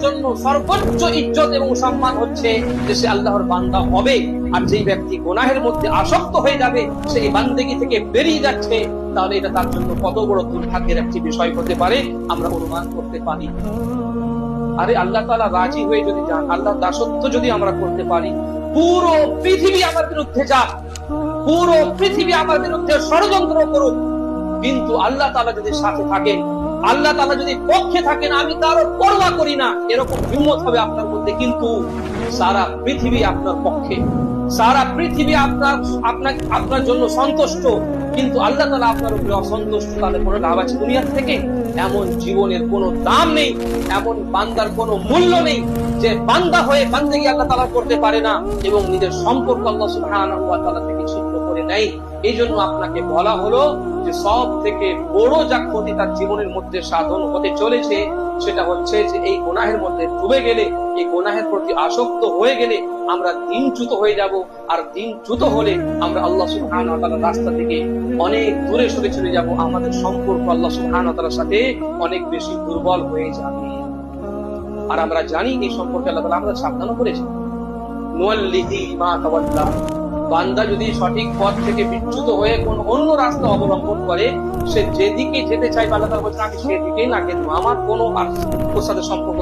জন্য সর্বোচ্চ ইজ্জত এবং সম্মান হচ্ছে যে সে আল্লাহর বান্দা হবে। আর যেই ব্যক্তি গুনাহের মধ্যে আসক্ত হয়ে যাবে, সেই বান্দেগি থেকে বেরিয়ে যাচ্ছে, তাহলে এটা তার জন্য কত বড় দুর্ভাগ্যের একটি বিষয় হতে পারে আমরা অনুমান করতে পারি। আরে আল্লাহ তাআলা রাজি হয়ে যদি যান, আল্লাহ দাসত্ব যদি আমরা করতে পারি, পুরো পৃথিবী আমার বিরুদ্ধে যাক, পুরো পৃথিবী আমার বিরুদ্ধে ষড়যন্ত্র করুক, কিন্তু আল্লাহ তাআলা যদি সাথে থাকেন, আল্লাহ তাআলা যদি পক্ষে থাকেন, আমি তারও পরোয়া করি না, এরকম হিম্মত হবে আপনার মধ্যে। কিন্তু সারা পৃথিবী আপনার পক্ষে, সারা পৃথিবী আপনার জন্য সন্তুষ্ট, কিন্তু আল্লাহ তাআলা আপনার উপরে অসন্তুষ্ট, তাহলে কোনো লাভ আছে দুনিয়া থেকে? এমন জীবনের কোনো দাম নেই, এমন বান্দার কোনো মূল্য নেই যে বান্দা হয়ে বান্দেগি আল্লাহ তাআলা করতে পারে না এবং নিজের সম্পর্ক আল্লাহ সুবহানাহু ওয়া তাআলা থেকে ছিন্ন করে নেয়। এই জন্য আপনাকে বলা হলো যে সব থেকে বড় যা ক্ষতি তার জীবনের মধ্যে সাধন হতে চলেছে, সেটা হচ্ছে যে এই গুনাহের মধ্যে ডুবে গেলে, এই গুনাহের প্রতি আসক্ত হয়ে গেলে আমরা দিনচ্যুত হয়ে যাব। আর দিনচ্যুত হলে আমরা আল্লাহ সুবহানাহু ওয়া তাআলার রাস্তা থেকে অনেক দূরে সরে চলে যাব, আমাদের সম্পর্ক আল্লাহ সুবহানাহু ওয়া তাআলার সাথে অনেক বেশি দুর্বল হয়ে যাবে। আর আমরা জানি এই সম্পর্কে আল্লাহ তাআলা আমাদের সাবধান করেছেন, নুওয়াল্লিহি মা তাওয়াল্লা। বান্দা যদি সঠিক পথ থেকে বিচ্যুত হয়ে কোন অন্য রাস্তা অবলম্বন করে, সে যেদিকে যেতে চায় আল্লাহ তাআলা বলেছেন আমি সেদিকেই না, কিন্তু আমার কোনো ওর সাথে সম্পর্ক